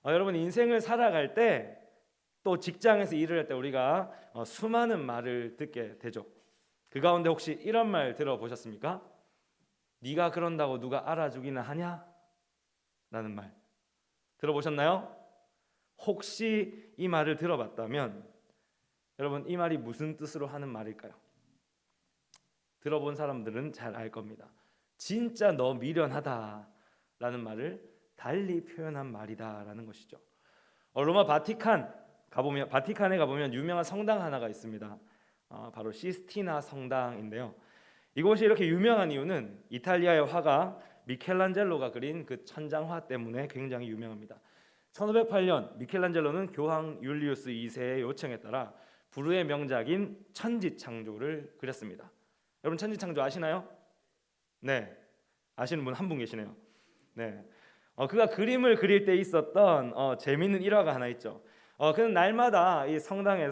여러분 인생을 살아갈 때 또 직장에서 일을 할 때 우리가 수많은 말을 듣게 되죠. 그 가운데 혹시 이런 말 들어보셨습니까? 네가 그런다고 누가 알아주기나 하냐? 라는 말 들어보셨나요? 혹시 이 말을 들어봤다면 여러분 이 말이 무슨 뜻으로 하는 말일까요? 들어본 사람들은 잘 알 겁니다. 진짜 너 미련하다라는 말을 달리 표현한 말이다라는 것이죠. 로마 바티칸에 가보면 유명한 성당 하나가 있습니다. 바로 시스티나 성당인데요. 이곳이 이렇게 유명한 이유는 이탈리아의 화가 미켈란젤로가 그린 그 천장화 때문에 굉장히 유명합니다. 1508년 미켈란젤로는 교황 율리우스 2세의 요청에 따라 불후의 명작인 천지창조를 그렸습니다. 여러분 천지창조 아시나요? 네, 아시는 분 한 분 계시네요. 네, 그가 그림을 그릴 때 있었던 재미있는 일화가 하나 있죠. 그는 날마다 이 성당에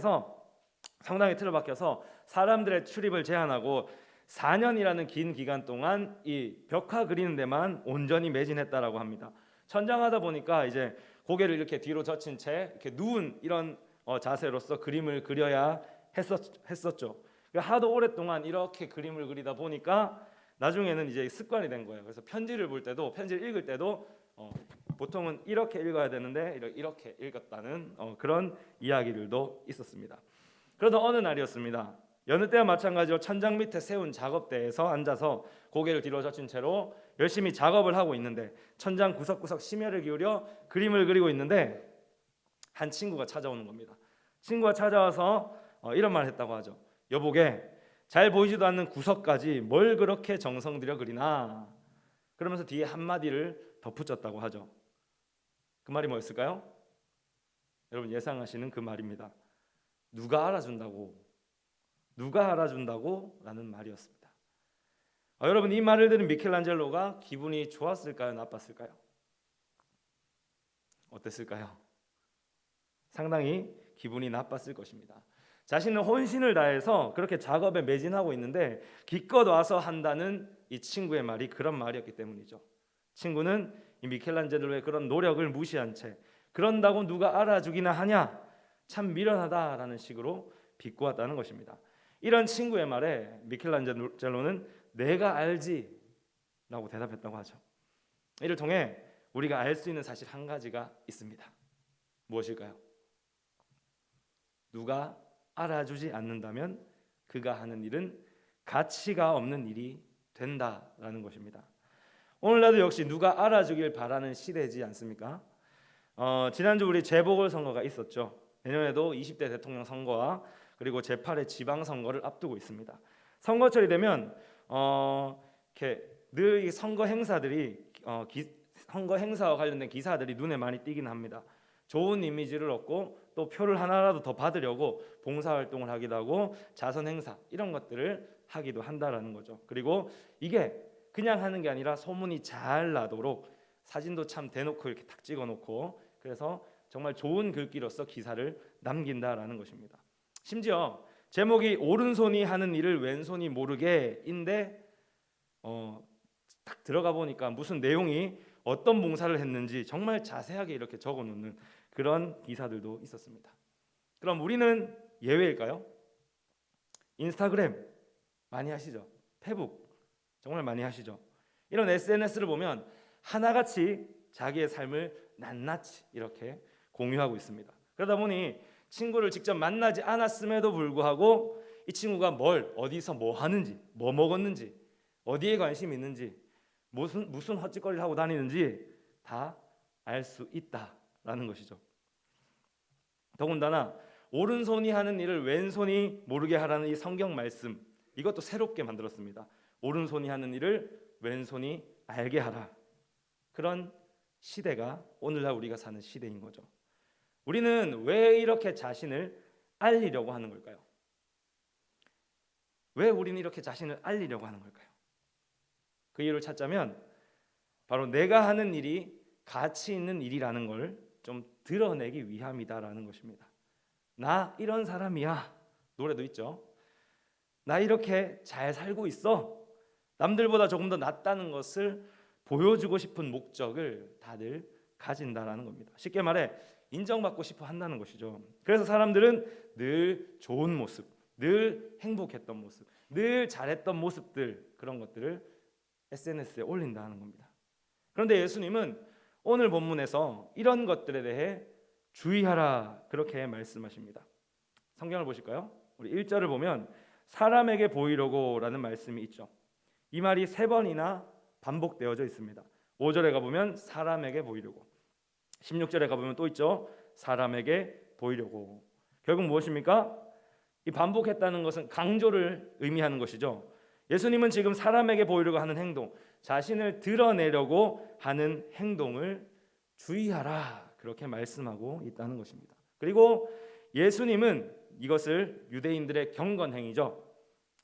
틀어박혀서 사람들의 출입을 제한하고 4년이라는 긴 기간 동안 이 벽화 그리는 데만 온전히 매진했다라고 합니다. 천장하다 보니까 이제 고개를 이렇게 뒤로 젖힌 채 이렇게 누운 이런 자세로서 그림을 그려야 했었죠. 하도 오랫동안 이렇게 그림을 그리다 보니까 나중에는 이제 습관이 된 거예요. 그래서 편지를 읽을 때도 보통은 이렇게 읽어야 되는데 이렇게 읽었다는 그런 이야기들도 있었습니다. 그러던 어느 날이었습니다. 여느 때와 마찬가지로 천장 밑에 세운 작업대에서 앉아서 고개를 뒤로 젖힌 채로 열심히 작업을 하고 있는데 천장 구석구석 심혈을 기울여 그림을 그리고 있는데 한 친구가 찾아오는 겁니다. 친구가 찾아와서 이런 말을 했다고 하죠. 여보게, 잘 보이지도 않는 구석까지 뭘 그렇게 정성 들여 그리나? 그러면서 뒤에 한마디를 덧붙였다고 하죠. 그 말이 뭐였을까요? 여러분 예상하시는 그 말입니다. 누가 알아준다고 라는 말이었습니다. 여러분 이 말을 들은 미켈란젤로가 기분이 좋았을까요? 나빴을까요? 어땠을까요? 상당히 기분이 나빴을 것입니다. 자신은 혼신을 다해서 그렇게 작업에 매진하고 있는데 기껏 와서 한다는 이 친구의 말이 그런 말이었기 때문이죠. 친구는 이 미켈란젤로의 그런 노력을 무시한 채 그런다고 누가 알아주기나 하냐? 참 미련하다라는 식으로 비꼬았다는 것입니다. 이런 친구의 말에 미켈란젤로는 내가 알지 라고 대답했다고 하죠. 이를 통해 우리가 알 수 있는 사실 한 가지가 있습니다. 무엇일까요? 누가 알아주지 않는다면 그가 하는 일은 가치가 없는 일이 된다라는 것입니다. 오늘날도 역시 누가 알아주길 바라는 시대지 않습니까? 지난주 우리 재보궐선거가 있었죠. 내년에도 20대 대통령 선거와 그리고 제8회 지방선거를 앞두고 있습니다. 선거철이 되면 이렇게 늘 이 선거 행사와 관련된 기사들이 눈에 많이 띄긴 합니다. 좋은 이미지를 얻고 또 표를 하나라도 더 받으려고 봉사활동을 하기도 하고 자선 행사 이런 것들을 하기도 한다라는 거죠. 그리고 이게 그냥 하는 게 아니라 소문이 잘 나도록 사진도 참 대놓고 이렇게 탁 찍어놓고 그래서 정말 좋은 글귀로서 기사를 남긴다라는 것입니다. 심지어 제목이 오른손이 하는 일을 왼손이 모르게인데 딱 들어가 보니까 무슨 내용이 어떤 봉사를 했는지 정말 자세하게 이렇게 적어놓는 그런 기사들도 있었습니다. 그럼 우리는 예외일까요? 인스타그램 많이 하시죠? 페북 정말 많이 하시죠? 이런 SNS를 보면 하나같이 자기의 삶을 낱낱이 이렇게 공유하고 있습니다. 그러다 보니 친구를 직접 만나지 않았음에도 불구하고 이 친구가 어디서 뭐 하는지, 뭐 먹었는지, 어디에 관심이 있는지, 무슨 헛짓거리를 하고 다니는지 다 알 수 있다라는 것이죠. 더군다나 오른손이 하는 일을 왼손이 모르게 하라는 이 성경 말씀, 이것도 새롭게 만들었습니다. 오른손이 하는 일을 왼손이 알게 하라. 그런 시대가 오늘날 우리가 사는 시대인 거죠. 우리는 왜 이렇게 자신을 알리려고 하는 걸까요? 왜 우리는 이렇게 자신을 알리려고 하는 걸까요? 그 이유를 찾자면 바로 내가 하는 일이 가치 있는 일이라는 걸 좀 드러내기 위함이다라는 것입니다. 나 이런 사람이야. 노래도 있죠. 나 이렇게 잘 살고 있어. 남들보다 조금 더 낫다는 것을 보여주고 싶은 목적을 다들 가진다라는 겁니다. 쉽게 말해 인정받고 싶어 한다는 것이죠. 그래서 사람들은 늘 좋은 모습, 늘 행복했던 모습, 늘 잘했던 모습들, 그런 것들을 SNS에 올린다는 겁니다. 그런데 예수님은 오늘 본문에서 이런 것들에 대해 주의하라, 그렇게 말씀하십니다. 성경을 보실까요? 우리 1절을 보면 사람에게 보이려고 라는 말씀이 있죠. 이 말이 3번이나 반복되어져 있습니다. 5절에 가보면 사람에게 보이려고, 16절에 가보면 또 있죠. 사람에게 보이려고. 결국 무엇입니까? 이 반복했다는 것은 강조를 의미하는 것이죠. 예수님은 지금 사람에게 보이려고 하는 행동, 자신을 드러내려고 하는 행동을 주의하라, 그렇게 말씀하고 있다는 것입니다. 그리고 예수님은 이것을 유대인들의 경건 행위죠.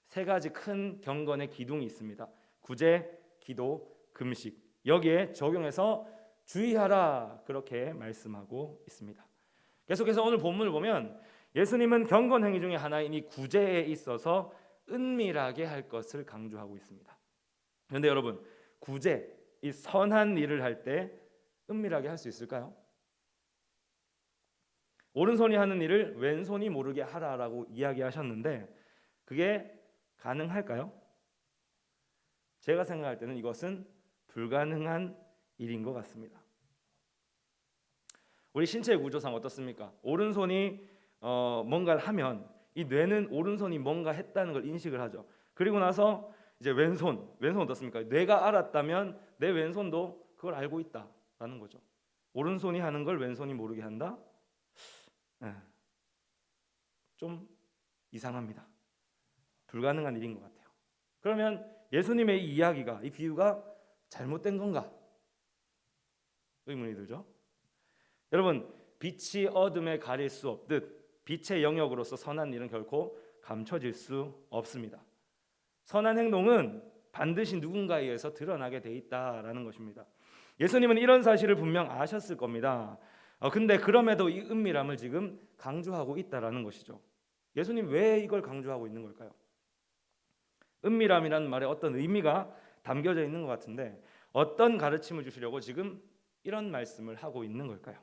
3가지 큰 경건의 기둥이 있습니다. 구제, 기도, 금식. 여기에 적용해서 주의하라, 그렇게 말씀하고 있습니다. 계속해서 오늘 본문을 보면 예수님은 경건 행위 중에 하나인 이 구제에 있어서 은밀하게 할 것을 강조하고 있습니다. 그런데 여러분, 구제, 이 선한 일을 할 때 은밀하게 할 수 있을까요? 오른손이 하는 일을 왼손이 모르게 하라라고 이야기하셨는데 그게 가능할까요? 제가 생각할 때는 이것은 불가능한 일인 것 같습니다. 우리 신체 구조상 어떻습니까? 오른손이 뭔가를 하면 이 뇌는 오른손이 뭔가 했다는 걸 인식을 하죠. 그리고 나서 이제 왼손 어떻습니까? 뇌가 알았다면 내 왼손도 그걸 알고 있다라는 거죠. 오른손이 하는 걸 왼손이 모르게 한다? 좀 이상합니다. 불가능한 일인 것 같아요. 그러면 예수님의 이 이야기가, 이 비유가 잘못된 건가? 의문이 들죠. 여러분, 빛이 어둠에 가릴 수 없듯 빛의 영역으로서 선한 일은 결코 감춰질 수 없습니다. 선한 행동은 반드시 누군가에 의해서 드러나게 돼 있다라는 것입니다. 예수님은 이런 사실을 분명 아셨을 겁니다. 근데 그럼에도 이 은밀함을 지금 강조하고 있다라는 것이죠. 예수님 왜 이걸 강조하고 있는 걸까요? 은밀함이라는 말에 어떤 의미가 담겨져 있는 것 같은데 어떤 가르침을 주시려고 지금 이런 말씀을 하고 있는 걸까요?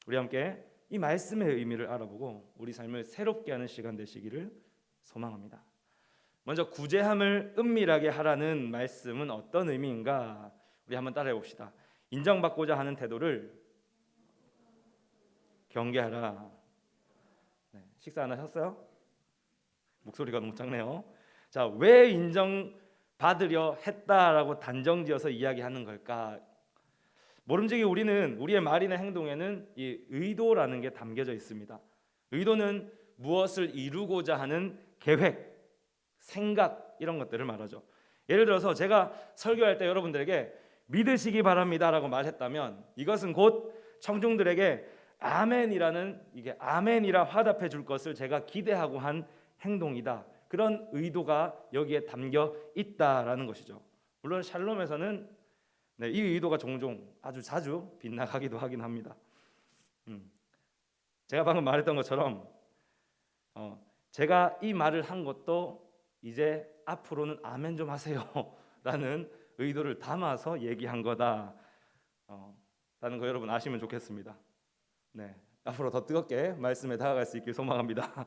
우리 함께 이 말씀의 의미를 알아보고 우리 삶을 새롭게 하는 시간 되시기를 소망합니다. 먼저 구제함을 은밀하게 하라는 말씀은 어떤 의미인가? 우리 한번 따라해 봅시다. 인정받고자 하는 태도를 경계하라. 네, 식사 안 하셨어요? 목소리가 너무 작네요. 자, 왜 인정받으려 했다라고 단정지어서 이야기하는 걸까? 모름지기 우리는 우리의 말이나 행동에는 이 의도라는 게 담겨져 있습니다. 의도는 무엇을 이루고자 하는 계획, 생각, 이런 것들을 말하죠. 예를 들어서 제가 설교할 때 여러분들에게 믿으시기 바랍니다라고 말했다면 이것은 곧 청중들에게 아멘이라는, 이게 아멘이라 화답해 줄 것을 제가 기대하고 한 행동이다. 그런 의도가 여기에 담겨 있다라는 것이죠. 물론 샬롬에서는 이 의도가 종종 아주 자주 빗나가기도 하긴 합니다. 제가 방금 말했던 것처럼 제가 이 말을 한 것도 이제 앞으로는 아멘 좀 하세요 라는 의도를 담아서 얘기한 거다 라는 거 여러분 아시면 좋겠습니다. 네, 앞으로 더 뜨겁게 말씀에 다가갈 수 있길 소망합니다.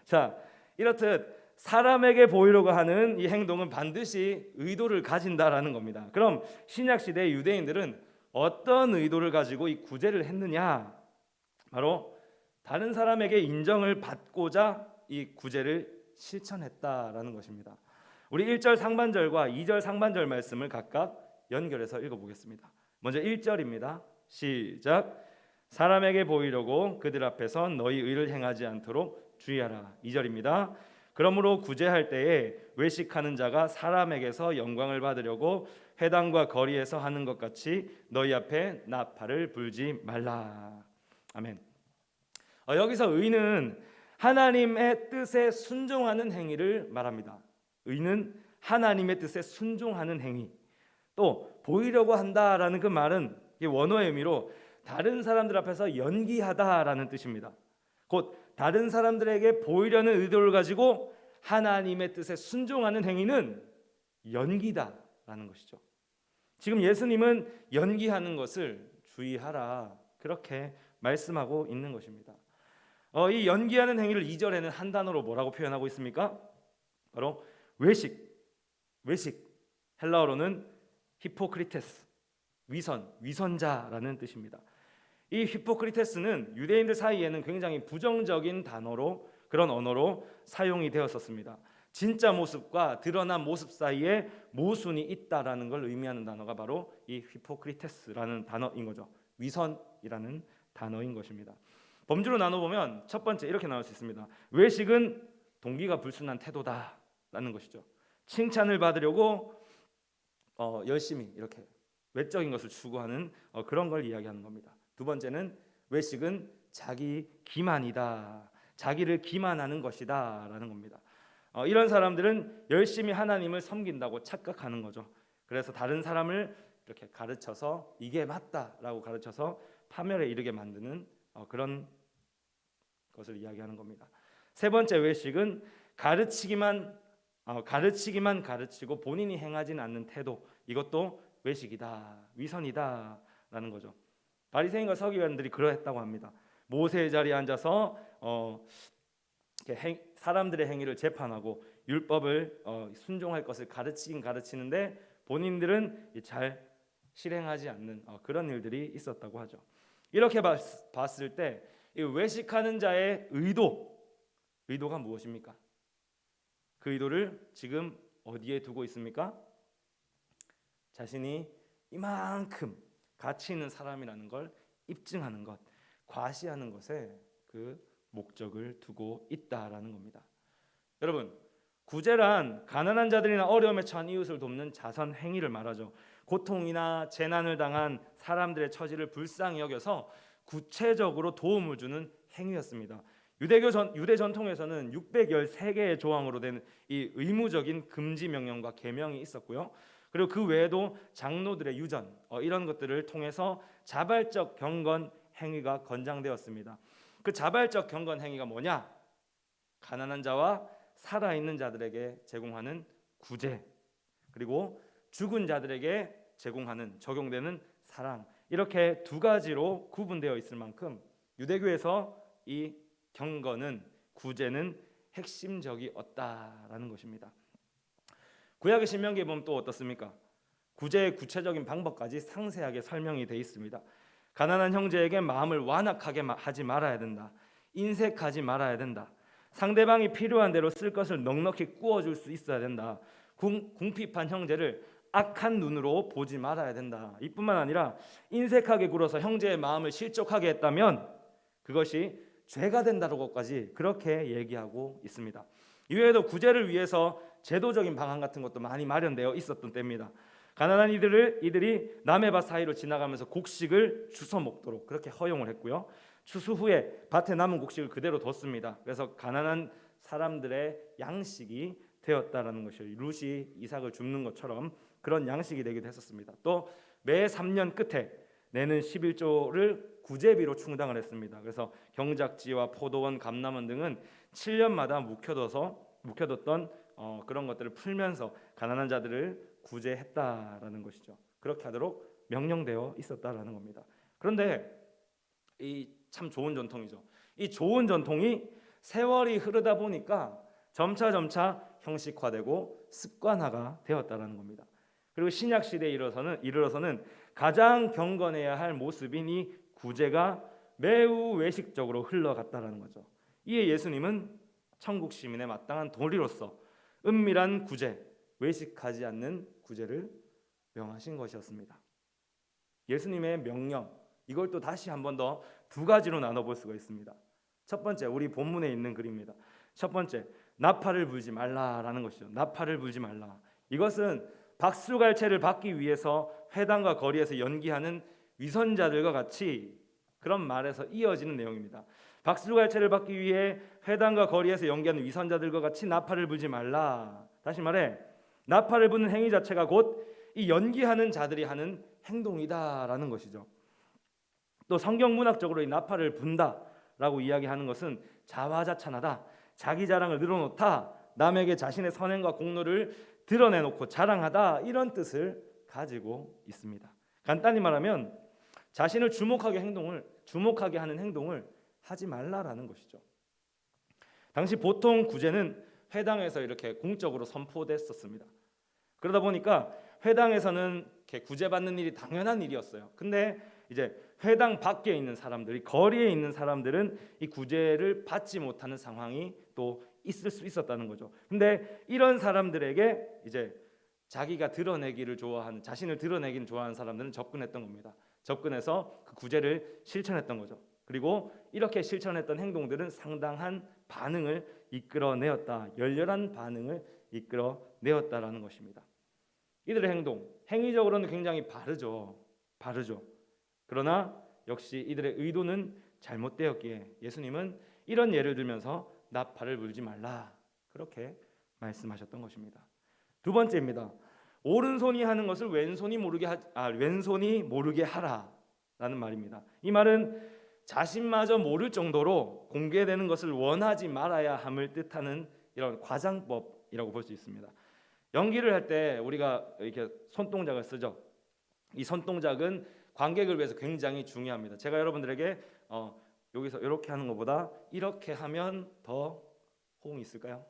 자, 이렇듯 사람에게 보이려고 하는 이 행동은 반드시 의도를 가진다라는 겁니다. 그럼 신약 시대의 유대인들은 어떤 의도를 가지고 이 구제를 했느냐? 바로 다른 사람에게 인정을 받고자 이 구제를 실천했다라는 것입니다. 우리 1절 상반절과 2절 상반절 말씀을 각각 연결해서 읽어보겠습니다. 먼저 1절입니다. 시작. 사람에게 보이려고 그들 앞에서 너희 의를 행하지 않도록 주의하라. 2절입니다. 그러므로 구제할 때에 외식하는 자가 사람에게서 영광을 받으려고 회당과 거리에서 하는 것 같이 너희 앞에 나팔을 불지 말라. 아멘. 여기서 의는 하나님의 뜻에 순종하는 행위를 말합니다. 의는 하나님의 뜻에 순종하는 행위. 또 보이려고 한다라는 그 말은 원어의 의미로 다른 사람들 앞에서 연기하다라는 뜻입니다. 곧 다른 사람들에게 보이려는 의도를 가지고 하나님의 뜻에 순종하는 행위는 연기다라는 것이죠. 지금 예수님은 연기하는 것을 주의하라. 그렇게 말씀하고 있는 것입니다. 이 연기하는 행위를 2절에는 한 단어로 뭐라고 표현하고 있습니까? 바로 외식. 헬라어로는 히포크리테스, 위선자라는 뜻입니다. 이 히포크리테스는 유대인들 사이에는 굉장히 부정적인 단어로, 그런 언어로 사용이 되었었습니다. 진짜 모습과 드러난 모습 사이에 모순이 있다라는 걸 의미하는 단어가 바로 이 히포크리테스라는 단어인 거죠. 위선이라는 단어인 것입니다. 범주로 나눠보면 첫 번째 이렇게 나올 수 있습니다. 외식은 동기가 불순한 태도다라는 것이죠. 칭찬을 받으려고 열심히 이렇게 외적인 것을 추구하는 그런 걸 이야기하는 겁니다. 두 번째는 외식은 자기 기만이다. 자기를 기만하는 것이다 라는 겁니다. 이런 사람들은 열심히 하나님을 섬긴다고 착각하는 거죠. 그래서 다른 사람을 이렇게 가르쳐서 이게 맞다라고 가르쳐서 파멸에 이르게 만드는 그런 것을 이야기하는 겁니다. 세 번째 외식은 가르치기만 가르치고 본인이 행하지는 않는 태도, 이것도 외식이다, 위선이다라는 거죠. 바리새인과 서기관들이 그러했다고 합니다. 모세의 자리에 앉아서 사람들의 행위를 재판하고 율법을 순종할 것을 가르치는데 본인들은 잘 실행하지 않는 그런 일들이 있었다고 하죠. 이렇게 봤을 때 이 외식하는 자의 의도가 무엇입니까? 그 의도를 지금 어디에 두고 있습니까? 자신이 이만큼 가치 있는 사람이라는 걸 입증하는 것, 과시하는 것에 그 목적을 두고 있다라는 겁니다. 여러분, 구제란 가난한 자들이나 어려움에 처한 이웃을 돕는 자선 행위를 말하죠. 고통이나 재난을 당한 사람들의 처지를 불쌍히 여겨서 구체적으로 도움을 주는 행위였습니다. 유대 전통에서는 613개의 조항으로 된 이 의무적인 금지 명령과 계명이 있었고요. 그리고 그 외에도 장로들의 유전 이런 것들을 통해서 자발적 경건 행위가 권장되었습니다. 그 자발적 경건 행위가 뭐냐? 가난한 자와 살아있는 자들에게 제공하는 구제, 그리고 죽은 자들에게 적용되는 사랑, 이렇게 두 가지로 구분되어 있을 만큼 유대교에서 이 경건은, 구제는 핵심적이었다라는 것입니다. 구약의 신명기에 보면 또 어떻습니까? 구제의 구체적인 방법까지 상세하게 설명이 되어 있습니다. 가난한 형제에게 마음을 완악하게 하지 말아야 된다. 인색하지 말아야 된다. 상대방이 필요한 대로 쓸 것을 넉넉히 구워줄 수 있어야 된다. 궁핍한 형제를 악한 눈으로 보지 말아야 된다. 이뿐만 아니라 인색하게 굴어서 형제의 마음을 실족하게 했다면 그것이 죄가 된다고까지 그렇게 얘기하고 있습니다. 이외에도 구제를 위해서 제도적인 방안 같은 것도 많이 마련되어 있었던 때입니다. 가난한 이들이 남의 밭 사이로 지나가면서 곡식을 주워 먹도록 그렇게 허용을 했고요. 추수 후에 밭에 남은 곡식을 그대로 뒀습니다. 그래서 가난한 사람들의 양식이 되었다라는 것이에요. 룻이 이삭을 줍는 것처럼 그런 양식이 되기도 했었습니다. 또 매 3년 끝에 내는 11조를 구제비로 충당을 했습니다. 그래서 경작지와 포도원, 감람원 등은 7년마다 묵혀뒀던 그런 것들을 풀면서 가난한 자들을 구제했다라는 것이죠. 그렇게 하도록 명령되어 있었다라는 겁니다. 그런데 이 참 좋은 전통이죠. 이 좋은 전통이 세월이 흐르다 보니까 점차 형식화되고 습관화가 되었다라는 겁니다. 그리고 신약 시대에 이르러서는 가장 경건해야 할 모습인 이 구제가 매우 외식적으로 흘러갔다라는 거죠. 이에 예수님은 천국 시민의 마땅한 도리로서 은밀한 구제, 외식하지 않는 구제를 명하신 것이었습니다. 예수님의 명령, 이걸 또 다시 한 번 더 두 가지로 나눠볼 수가 있습니다. 첫 번째, 우리 본문에 있는 글입니다. 첫 번째, 나팔을 불지 말라라는 것이죠. 나팔을 불지 말라. 이것은 박수갈채를 받기 위해서 회당과 거리에서 연기하는 위선자들과 같이 그런 말에서 이어지는 내용입니다. 박수갈채를 받기 위해 회당과 거리에서 연기하는 위선자들과 같이 나팔을 불지 말라. 다시 말해, 나팔을 부는 행위 자체가 곧 이 연기하는 자들이 하는 행동이다라는 것이죠. 또 성경 문학적으로 이 나팔을 분다라고 이야기하는 것은 자화자찬하다, 자기 자랑을 늘어놓다, 남에게 자신의 선행과 공로를 드러내놓고 자랑하다, 이런 뜻을 가지고 있습니다. 간단히 말하면 자신을 주목하게 하는 행동을 하지 말라라는 것이죠. 당시 보통 구제는 회당에서 이렇게 공적으로 선포됐었습니다. 그러다 보니까 회당에서는 이렇게 구제받는 일이 당연한 일이었어요. 근데 이제 회당 밖에 있는 사람들이, 거리에 있는 사람들은 이 구제를 받지 못하는 상황이 또 있을 수 있었다는 거죠. 근데 이런 사람들에게 이제 자기가 드러내기를 좋아하는, 자신을 드러내기를 좋아하는 사람들은 접근했던 겁니다. 접근해서 그 구제를 실천했던 거죠. 그리고 이렇게 실천했던 행동들은 상당한 반응을 이끌어내었다. 열렬한 반응을 이끌어내었다라는 것입니다. 이들의 행동, 행위적으로는 굉장히 바르죠. 그러나 역시 이들의 의도는 잘못되었기에 예수님은 이런 예를 들면서 나팔을 불지 말라, 그렇게 말씀하셨던 것입니다. 두 번째입니다. 오른손이 하는 것을 왼손이 모르게 하라라는 말입니다. 이 말은 자신마저 모를 정도로 공개되는 것을 원하지 말아야 함을 뜻하는 이런 과장법이라고 볼 수 있습니다. 연기를 할 때 우리가 이렇게 손동작을 쓰죠. 이 손동작은 관객을 위해서 굉장히 중요합니다. 제가 여러분들에게 여기서 이렇게 하는 것보다 이렇게 하면 더 호응이 있을까요?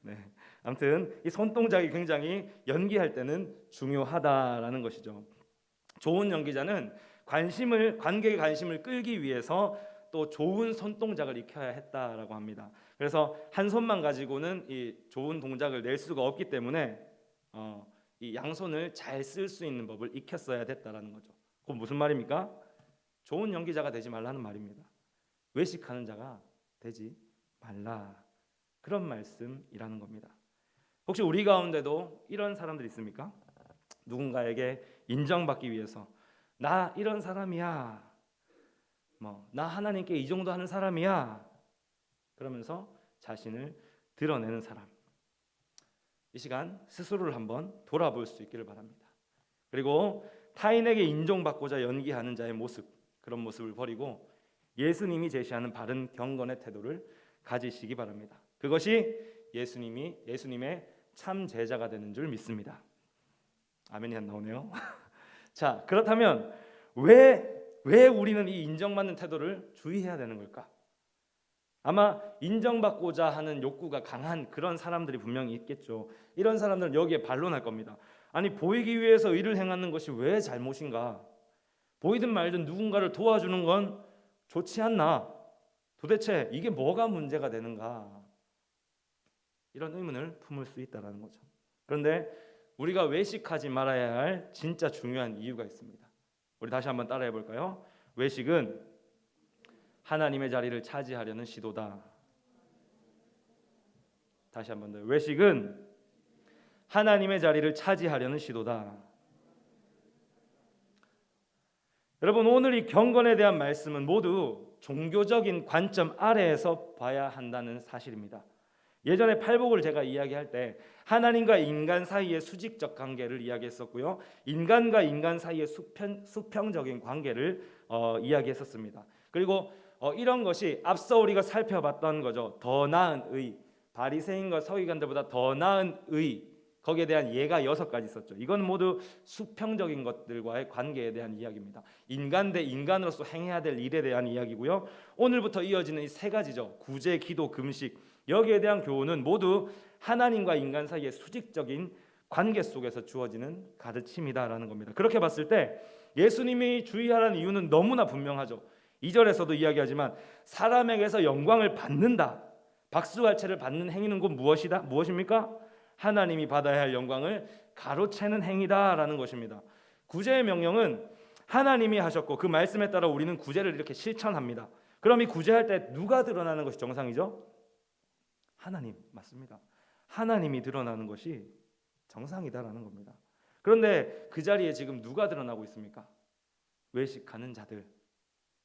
네. 아무튼 이 손동작이 굉장히 연기할 때는 중요하다라는 것이죠. 좋은 연기자는 관객의 관심을 끌기 위해서 또 좋은 손동작을 익혀야 했다라고 합니다. 그래서 한 손만 가지고는 이 좋은 동작을 낼 수가 없기 때문에 이 양손을 잘 쓸 수 있는 법을 익혔어야 됐다라는 거죠. 그건 무슨 말입니까? 좋은 연기자가 되지 말라는 말입니다. 외식하는 자가 되지 말라, 그런 말씀이라는 겁니다. 혹시 우리 가운데도 이런 사람들 있습니까? 누군가에게 인정받기 위해서 나 이런 사람이야, 나 하나님께 이 정도 하는 사람이야, 그러면서 자신을 드러내는 사람. 이 시간 스스로를 한번 돌아볼 수 있기를 바랍니다. 그리고 타인에게 인정받고자 연기하는 자의 모습, 그런 모습을 버리고 예수님이 제시하는 바른 경건의 태도를 가지시기 바랍니다. 그것이 예수님의 참 제자가 되는 줄 믿습니다. 아멘이 안 나오네요. 자, 그렇다면 왜 우리는 이 인정받는 태도를 주의해야 되는 걸까? 아마 인정받고자 하는 욕구가 강한 그런 사람들이 분명히 있겠죠. 이런 사람들은 여기에 반론할 겁니다. 아니, 보이기 위해서 일을 행하는 것이 왜 잘못인가? 보이든 말든 누군가를 도와주는 건 좋지 않나? 도대체 이게 뭐가 문제가 되는가? 이런 의문을 품을 수 있다는 거죠. 그런데 우리가 외식하지 말아야 할 진짜 중요한 이유가 있습니다. 우리 다시 한번 따라해 볼까요? 외식은 하나님의 자리를 차지하려는 시도다. 다시 한번 더. 외식은 하나님의 자리를 차지하려는 시도다. 여러분, 오늘 이 경건에 대한 말씀은 모두 종교적인 관점 아래에서 봐야 한다는 사실입니다. 예전에 팔복을 제가 이야기할 때 하나님과 인간 사이의 수직적 관계를 이야기했었고요, 인간과 인간 사이의 수평적인 관계를 이야기했었습니다. 그리고 이런 것이 앞서 우리가 살펴봤던 거죠. 더 나은 의, 바리새인과 서기관들보다 더 나은 의, 거기에 대한 예가 6가지 있었죠. 이건 모두 수평적인 것들과의 관계에 대한 이야기입니다. 인간 대 인간으로서 행해야 될 일에 대한 이야기고요, 오늘부터 이어지는 이 3가지죠. 구제, 기도, 금식, 여기에 대한 교훈은 모두 하나님과 인간 사이의 수직적인 관계 속에서 주어지는 가르침이다라는 겁니다. 그렇게 봤을 때 예수님이 주의하라는 이유는 너무나 분명하죠. 2절에서도 이야기하지만 사람에게서 영광을 받는다, 박수갈채를 받는 행위는 곧 무엇입니까? 하나님이 받아야 할 영광을 가로채는 행위다라는 것입니다. 구제의 명령은 하나님이 하셨고 그 말씀에 따라 우리는 구제를 이렇게 실천합니다. 그럼 이 구제할 때 누가 드러나는 것이 정상이죠? 하나님, 맞습니다. 하나님이 드러나는 것이 정상이다라는 겁니다. 그런데 그 자리에 지금 누가 드러나고 있습니까? 외식하는 자들.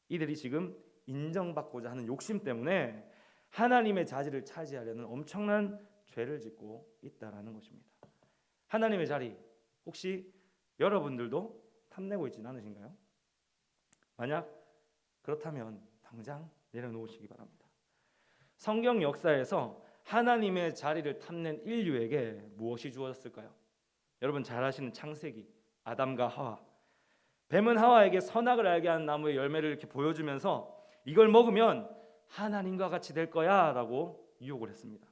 이들이 지금 인정받고자 하는 욕심 때문에 하나님의 자리를 차지하려는 엄청난 죄를 짓고 있다라는 것입니다. 하나님의 자리, 혹시 여러분들도 탐내고 있지는 않으신가요? 만약 그렇다면 당장 내려놓으시기 바랍니다. 성경 역사에서 하나님의 자리를 탐낸 인류에게 무엇이 주어졌을까요? 여러분 잘 아시는 창세기, 아담과 하와. 뱀은 하와에게 선악을 알게 하는 나무의 열매를 이렇게 보여주면서 이걸 먹으면 하나님과 같이 될 거야 라고 유혹을 했습니다.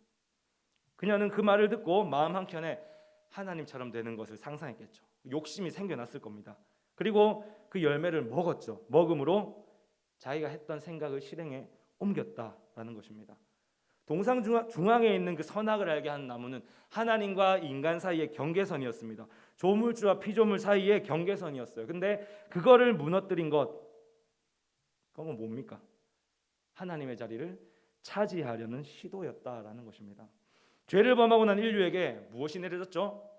그녀는 그 말을 듣고 마음 한켠에 하나님처럼 되는 것을 상상했겠죠. 욕심이 생겨났을 겁니다. 그리고 그 열매를 먹었죠. 먹음으로 자기가 했던 생각을 실행에 옮겼다라는 것입니다. 동상 중앙에 있는 그 선악을 알게 하는 나무는 하나님과 인간 사이의 경계선이었습니다. 조물주와 피조물 사이의 경계선이었어요. 근데 그거를 무너뜨린 것, 그건 뭡니까? 하나님의 자리를 차지하려는 시도였다라는 것입니다. 죄를 범하고 난 인류에게 무엇이 내려졌죠?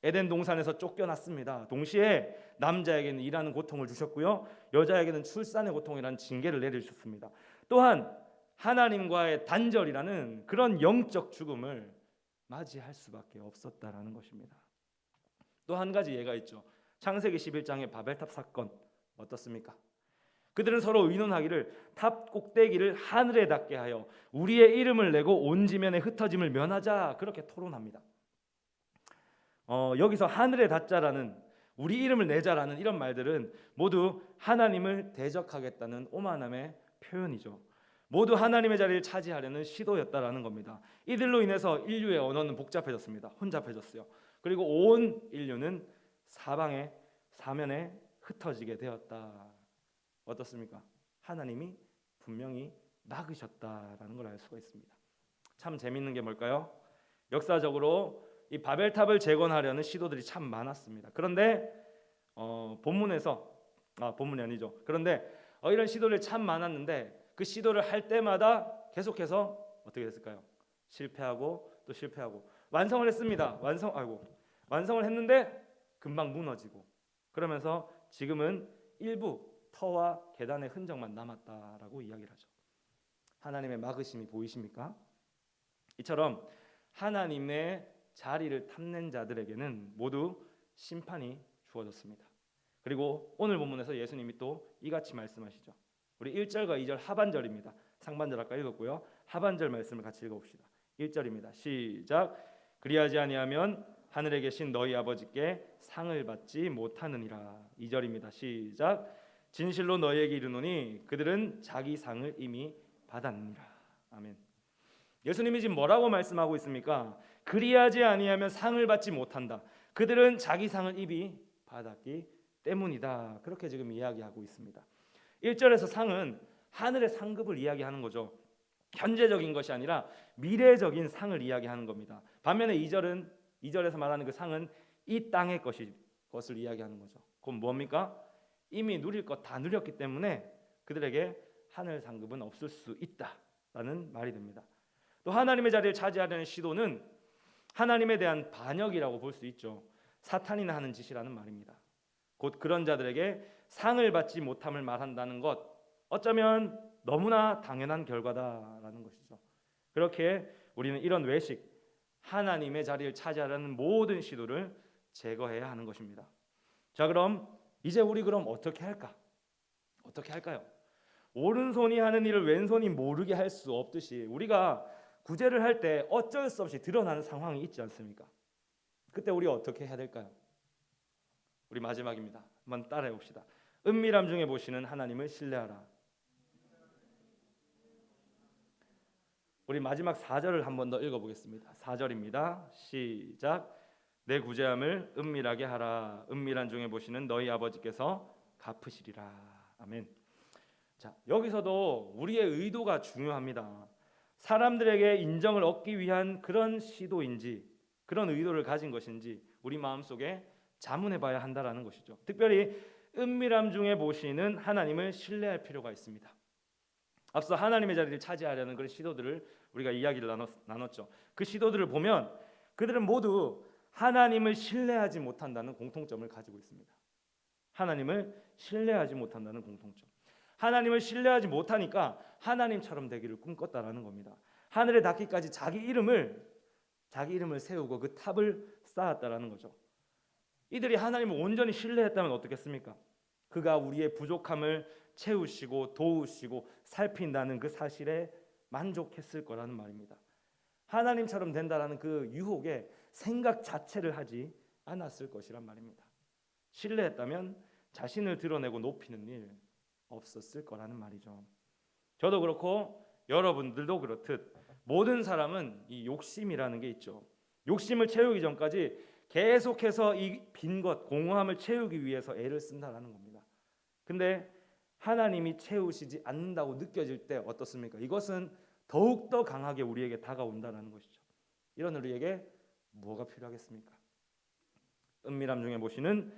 에덴 동산에서 쫓겨났습니다. 동시에 남자에게는 일하는 고통을 주셨고요, 여자에게는 출산의 고통이라는 징계를 내리셨습니다. 또한 하나님과의 단절이라는 그런 영적 죽음을 맞이할 수밖에 없었다라는 것입니다. 또 한 가지 예가 있죠. 창세기 11장의 바벨탑 사건 어떻습니까? 그들은 서로 의논하기를 탑 꼭대기를 하늘에 닿게 하여 우리의 이름을 내고 온 지면에 흩어짐을 면하자, 그렇게 토론합니다. 여기서 하늘에 닿자라는, 우리 이름을 내자라는 이런 말들은 모두 하나님을 대적하겠다는 오만함의 표현이죠. 모두 하나님의 자리를 차지하려는 시도였다라는 겁니다. 이들로 인해서 인류의 언어는 복잡해졌습니다. 혼잡해졌어요. 그리고 온 인류는 사방에 사면에 흩어지게 되었다. 어떻습니까? 하나님이 분명히 막으셨다라는 걸 알 수가 있습니다. 참 재밌는 게 뭘까요? 역사적으로 이 바벨탑을 재건하려는 시도들이 참 많았습니다. 그런데 본문이 아니죠. 그런데 이런 시도를 참 많았는데 그 시도를 할 때마다 계속해서 어떻게 됐을까요? 실패하고 또 실패하고 완성을 했습니다. 완성을 했는데 금방 무너지고, 그러면서 지금은 일부 터와 계단의 흔적만 남았다라고 이야기를 하죠. 하나님의 막으심이 보이십니까? 이처럼 하나님의 자리를 탐낸 자들에게는 모두 심판이 주어졌습니다. 그리고 오늘 본문에서 예수님이 또 이같이 말씀하시죠. 우리 1절과 2절 하반절입니다. 상반절 아까 읽었고요. 하반절 말씀을 같이 읽어봅시다. 1절입니다. 시작. 그리하지 아니하면 하늘에 계신 너희 아버지께 상을 받지 못하느니라. 2절입니다. 시작. 진실로 너희에게 이르노니 그들은 자기 상을 이미 받았느니라. 아멘. 예수님이 지금 뭐라고 말씀하고 있습니까? 그리하지 아니하면 상을 받지 못한다. 그들은 자기 상을 이미 받았기 때문이다. 그렇게 지금 이야기하고 있습니다. 1절에서 상은 하늘의 상급을 이야기하는 거죠. 현재적인 것이 아니라 미래적인 상을 이야기하는 겁니다. 반면에 2절에서 말하는 그 상은 이 땅의 것을 이야기하는 거죠. 그럼 뭡니까? 이미 누릴 것 다 누렸기 때문에 그들에게 하늘 상급은 없을 수 있다라는 말이 됩니다. 또 하나님의 자리를 차지하려는 시도는 하나님에 대한 반역이라고 볼 수 있죠. 사탄이나 하는 짓이라는 말입니다. 곧 그런 자들에게 상을 받지 못함을 말한다는 것, 어쩌면 너무나 당연한 결과다라는 것이죠. 그렇게 우리는 이런 외식, 하나님의 자리를 차지하려는 모든 시도를 제거해야 하는 것입니다. 자, 그럼 이제 우리 어떻게 할까? 어떻게 할까요? 오른손이 하는 일을 왼손이 모르게 할 수 없듯이 우리가 구제를 할 때 어쩔 수 없이 드러나는 상황이 있지 않습니까? 그때 우리 어떻게 해야 될까요? 우리 마지막입니다. 한번 따라해 봅시다. 은밀함 중에 보시는 하나님을 신뢰하라. 우리 마지막 4절을 한 번 더 읽어보겠습니다. 4절입니다. 시작. 내 구제함을 은밀하게 하라. 은밀한 중에 보시는 너희 아버지께서 갚으시리라. 아멘. 자, 여기서도 우리의 의도가 중요합니다. 사람들에게 인정을 얻기 위한 그런 시도인지, 그런 의도를 가진 것인지 우리 마음속에 자문해봐야 한다라는 것이죠. 특별히 은밀함 중에 보시는 하나님을 신뢰할 필요가 있습니다. 앞서 하나님의 자리를 차지하려는 그런 시도들을 우리가 이야기를 나눴죠. 그 시도들을 보면 그들은 모두 하나님을 신뢰하지 못한다는 공통점을 가지고 있습니다. 하나님을 신뢰하지 못한다는 공통점. 하나님을 신뢰하지 못하니까 하나님처럼 되기를 꿈꿨다라는 겁니다. 하늘에 닿기까지 자기 이름을 세우고 그 탑을 쌓았다라는 거죠. 이들이 하나님을 온전히 신뢰했다면 어떻겠습니까? 그가 우리의 부족함을 채우시고 도우시고 살핀다는 그 사실에 만족했을 거라는 말입니다. 하나님처럼 된다라는 그 유혹에 생각 자체를 하지 않았을 것이란 말입니다. 신뢰했다면 자신을 드러내고 높이는 일 없었을 거라는 말이죠. 저도 그렇고 여러분들도 그렇듯 모든 사람은 이 욕심이라는 게 있죠. 욕심을 채우기 전까지 계속해서 이 빈 것, 공허함을 채우기 위해서 애를 쓴다라는 겁니다. 근데 하나님이 채우시지 않는다고 느껴질 때 어떻습니까? 이것은 더욱더 강하게 우리에게 다가온다는 것이죠. 이런 우리에게 뭐가 필요하겠습니까? 은밀함 중에 보시는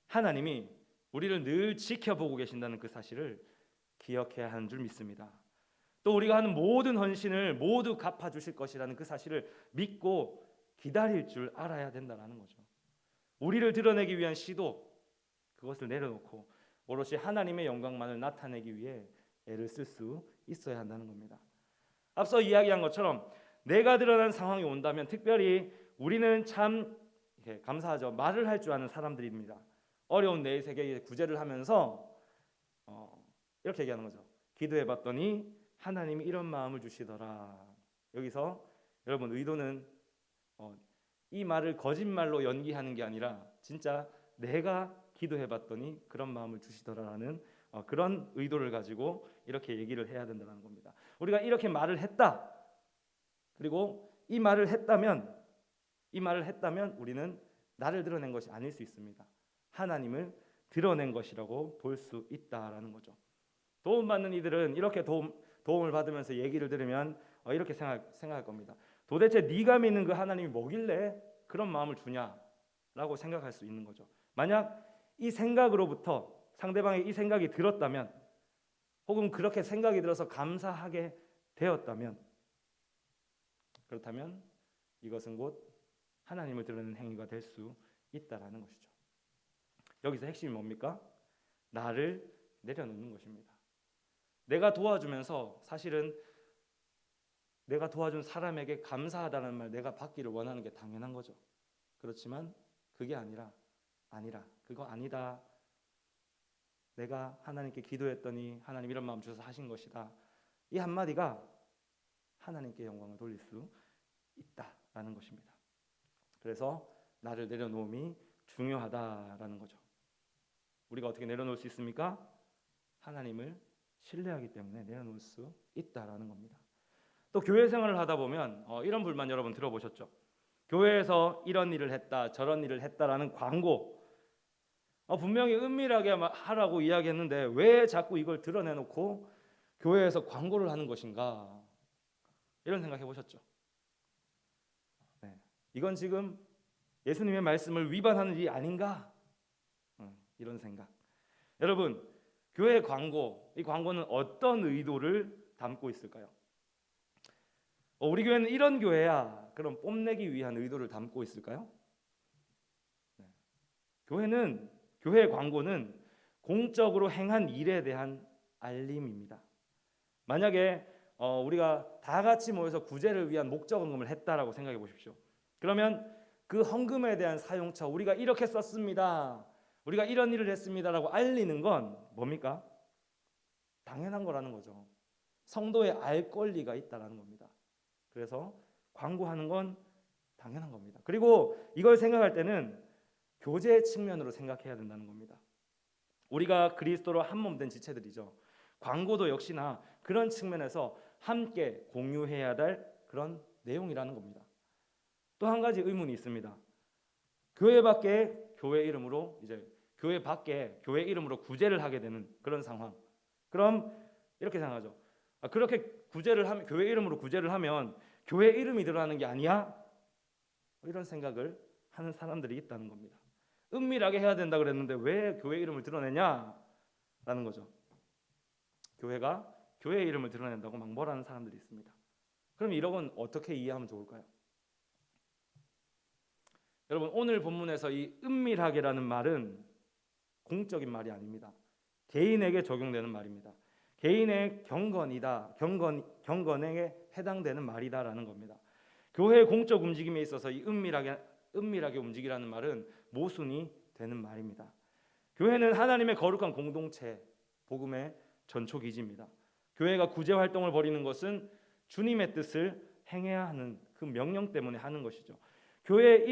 하나님이 우리를 늘 지켜보고 계신다는 그 사실을 기억해야 하는 줄 믿습니다. 또 우리가 하는 모든 헌신을 모두 갚아주실 것이라는 그 사실을 믿고 기다릴 줄 알아야 된다는 거죠. 우리를 드러내기 위한 시도, 그것을 내려놓고 오롯이 하나님의 영광만을 나타내기 위해 애를 쓸 수 있어야 한다는 겁니다. 앞서 이야기한 것처럼 내가 드러난 상황이 온다면 특별히 우리는 참 감사하죠. 말을 할 줄 아는 사람들입니다. 어려운 내 세계에 구제를 하면서 이렇게 얘기하는 거죠. 기도해봤더니 하나님이 이런 마음을 주시더라. 여기서 여러분 의도는 이 말을 거짓말로 연기하는 게 아니라 진짜 내가 기도해봤더니 그런 마음을 주시더라라는 그런 의도를 가지고 이렇게 얘기를 해야 된다는 겁니다. 우리가 이렇게 말을 했다. 그리고 이 말을 했다면 우리는 나를 드러낸 것이 아닐 수 있습니다. 하나님을 드러낸 것이라고 볼 수 있다라는 거죠. 도움받는 이들은 이렇게 도움을 받으면서 얘기를 들으면 이렇게 생각할 겁니다. 도대체 네가 믿는 그 하나님이 뭐길래 그런 마음을 주냐라고 생각할 수 있는 거죠. 만약 이 생각으로부터 상대방의 이 생각이 들었다면, 혹은 그렇게 생각이 들어서 감사하게 되었다면, 그렇다면 이것은 곧 하나님을 드러내는 행위가 될 수 있다라는 것이죠. 여기서 핵심이 뭡니까? 나를 내려놓는 것입니다. 내가 도와주면서 사실은 내가 도와준 사람에게 감사하다는 말 내가 받기를 원하는 게 당연한 거죠. 그렇지만 그게 아니라 그거 아니다. 내가 하나님께 기도했더니 하나님 이런 마음 주셔서 하신 것이다. 이 한마디가 하나님께 영광을 돌릴 수 있다라는 것입니다. 그래서 나를 내려놓음이 중요하다라는 거죠. 우리가 어떻게 내려놓을 수 있습니까? 하나님을 신뢰하기 때문에 내려놓을 수 있다라는 겁니다. 또 교회 생활을 하다 보면 이런 불만 여러분 들어보셨죠? 교회에서 이런 일을 했다, 저런 일을 했다라는 광고, 분명히 은밀하게 하라고 이야기했는데 왜 자꾸 이걸 드러내놓고 교회에서 광고를 하는 것인가? 이런 생각 해보셨죠? 네. 이건 지금 예수님의 말씀을 위반하는 일이 아닌가? 이런 생각. 여러분, 교회 광고, 이 광고는 어떤 의도를 담고 있을까요? 우리 교회는 이런 교회야. 그럼 뽐내기 위한 의도를 담고 있을까요? 네. 교회의 광고는 공적으로 행한 일에 대한 알림입니다. 만약에 우리가 다 같이 모여서 구제를 위한 목적 헌금을 했다라고 생각해 보십시오. 그러면 그 헌금에 대한 사용처, 우리가 이렇게 썼습니다, 우리가 이런 일을 했습니다라고 알리는 건 뭡니까? 당연한 거라는 거죠. 성도의 알 권리가 있다라는 겁니다. 그래서 광고하는 건 당연한 겁니다. 그리고 이걸 생각할 때는 교제 측면으로 생각해야 된다는 겁니다. 우리가 그리스도로 한 몸 된 지체들이죠. 광고도 역시나 그런 측면에서 함께 공유해야 될 그런 내용이라는 겁니다. 또 한 가지 의문이 있습니다. 교회 밖에 교회 이름으로 구제를 하게 되는 그런 상황. 그럼 이렇게 생각하죠. 그렇게 구제를 하면, 교회 이름으로 구제를 하면 교회 이름이 드러나는 게 아니야? 이런 생각을 하는 사람들이 있다는 겁니다. 은밀하게 해야 된다 그랬는데 왜 교회 이름을 드러내냐라는 거죠. 교회가 교회 이름을 드러낸다고 막 뭐라는 사람들이 있습니다. 그럼 이런 건 어떻게 이해하면 좋을까요? 여러분, 오늘 본문에서 이 은밀하게라는 말은 공적인 말이 아닙니다. 개인에게 적용되는 말입니다. 개인의 경건에 해당되는 말이다라는 겁니다. 교회의 공적 움직임에 있어서 이 은밀하게 움직이라는 말은 모순이 되는 말입니다. 교회는 하나님의 거룩한 공동체, 복음의 전초기지입니다. 교회가 구제 활동을 벌이는 것은 주님의 뜻을 행해야 하는 그 명령 때문에 하는 것이죠. 교회의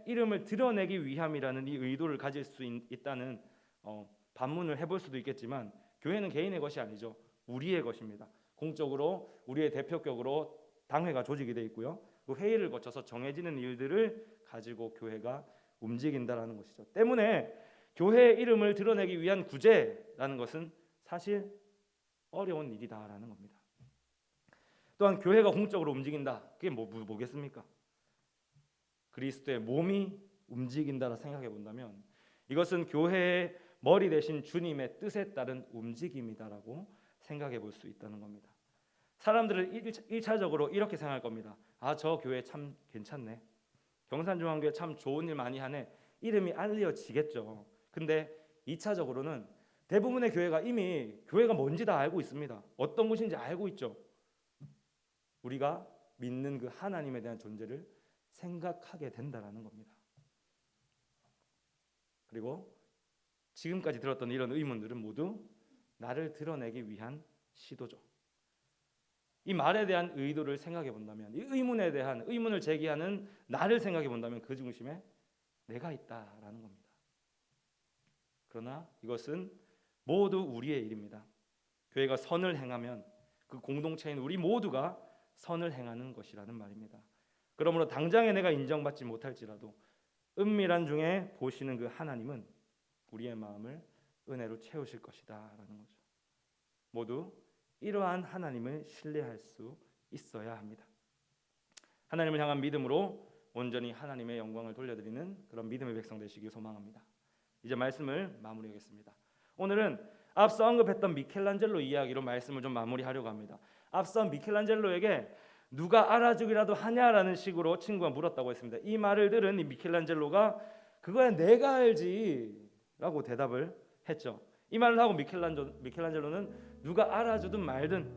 이름을 드러내기 위함이라는 이 의도를 가질 수 있다는 반문을 해볼 수도 있겠지만 교회는 개인의 것이 아니죠. 우리의 것입니다. 공적으로 우리의 대표격으로 당회가 조직이 되어 있고요. 그 회의를 거쳐서 정해지는 일들을 가지고 교회가 움직인다라는 것이죠. 때문에 교회의 이름을 드러내기 위한 구제라는 것은 사실 어려운 일이다라는 겁니다. 또한 교회가 공적으로 움직인다. 그게 뭐겠습니까? 그리스도의 몸이 움직인다라 생각해 본다면 이것은 교회의 머리 대신 주님의 뜻에 따른 움직임이다라고 생각해 볼 수 있다는 겁니다. 사람들은 1차적으로 이렇게 생각할 겁니다. 아, 저 교회 참 괜찮네. 경산중앙교회 참 좋은 일 많이 하네. 이름이 알려지겠죠. 근데 2차적으로는 대부분의 교회가 이미 교회가 뭔지 다 알고 있습니다. 어떤 곳인지 알고 있죠. 우리가 믿는 그 하나님에 대한 존재를 생각하게 된다라는 겁니다. 그리고 지금까지 들었던 이런 의문들은 모두 나를 드러내기 위한 시도죠. 이 말에 대한 의도를 생각해 본다면, 이 의문에 대한 의문을 제기하는 나를 생각해 본다면 그 중심에 내가 있다라는 겁니다. 그러나 이것은 모두 우리의 일입니다. 교회가 선을 행하면 그 공동체인 우리 모두가 선을 행하는 것이라는 말입니다. 그러므로 당장에 내가 인정받지 못할지라도 은밀한 중에 보시는 그 하나님은 우리의 마음을 은혜로 채우실 것이다라는 거죠. 모두 이러한 하나님을 신뢰할 수 있어야 합니다. 하나님을 향한 믿음으로 온전히 하나님의 영광을 돌려드리는 그런 믿음의 백성 되시길 소망합니다. 이제 말씀을 마무리하겠습니다. 오늘은 앞서 언급했던 미켈란젤로 이야기로 말씀을 좀 마무리하려고 합니다. 앞서 미켈란젤로에게 누가 알아주기라도 하냐라는 식으로 친구가 물었다고 했습니다. 이 말을 들은 이 미켈란젤로가 그거야 내가 알지 라고 대답을 했죠. 이 말을 하고 미켈란젤로는 누가 알아주든 말든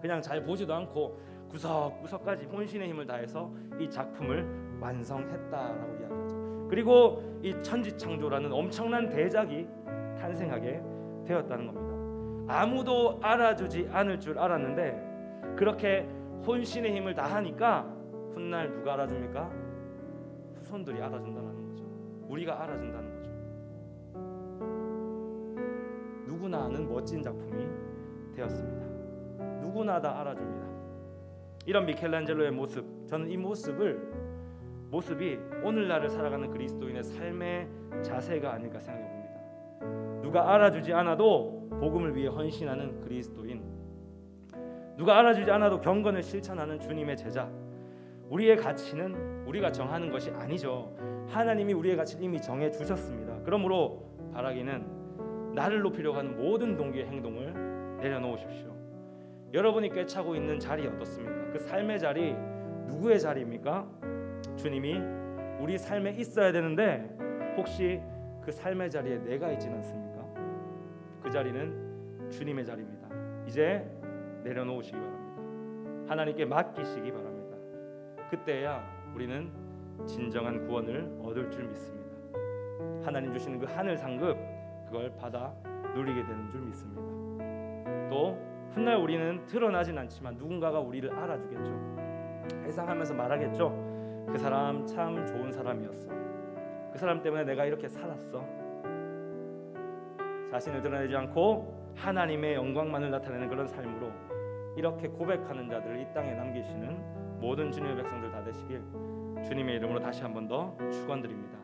그냥 잘 보지도 않고 구석구석까지 혼신의 힘을 다해서 이 작품을 완성했다라고 이야기하죠. 그리고 이 천지창조라는 엄청난 대작이 탄생하게 되었다는 겁니다. 아무도 알아주지 않을 줄 알았는데 그렇게 혼신의 힘을 다하니까 훗날 누가 알아줍니까? 후손들이 알아준다는 거죠. 우리가 알아준다는 거죠. 누구나 아는 멋진 작품이 되었습니다. 누구나 다 알아줍니다. 이런 미켈란젤로의 모습, 저는 이 모습이 오늘날을 살아가는 그리스도인의 삶의 자세가 아닐까 생각해 봅니다. 누가 알아주지 않아도 복음을 위해 헌신하는 그리스도인, 누가 알아주지 않아도 경건을 실천하는 주님의 제자. 우리의 가치는 우리가 정하는 것이 아니죠. 하나님이 우리의 가치를 이미 정해 주셨습니다. 그러므로 바라기는 나를 높이려고 하는 모든 동기의 행동을 내려놓으십시오. 여러분이 꿰차고 있는 자리 어떻습니까? 그 삶의 자리 누구의 자리입니까? 주님이 우리 삶에 있어야 되는데 혹시 그 삶의 자리에 내가 있지는 않습니까? 그 자리는 주님의 자리입니다. 이제 내려놓으시기 바랍니다. 하나님께 맡기시기 바랍니다. 그때야 우리는 진정한 구원을 얻을 줄 믿습니다. 하나님 주시는 그 하늘 상급 그걸 받아 누리게 되는 줄 믿습니다. 또 훗날 우리는 드러나진 않지만 누군가가 우리를 알아주겠죠. 회상하면서 말하겠죠. 그 사람 참 좋은 사람이었어. 그 사람 때문에 내가 이렇게 살았어. 자신을 드러내지 않고 하나님의 영광만을 나타내는 그런 삶으로 이렇게 고백하는 자들을 이 땅에 남기시는 모든 주님의 백성들 다 되시길 주님의 이름으로 다시 한 번 더 축원드립니다.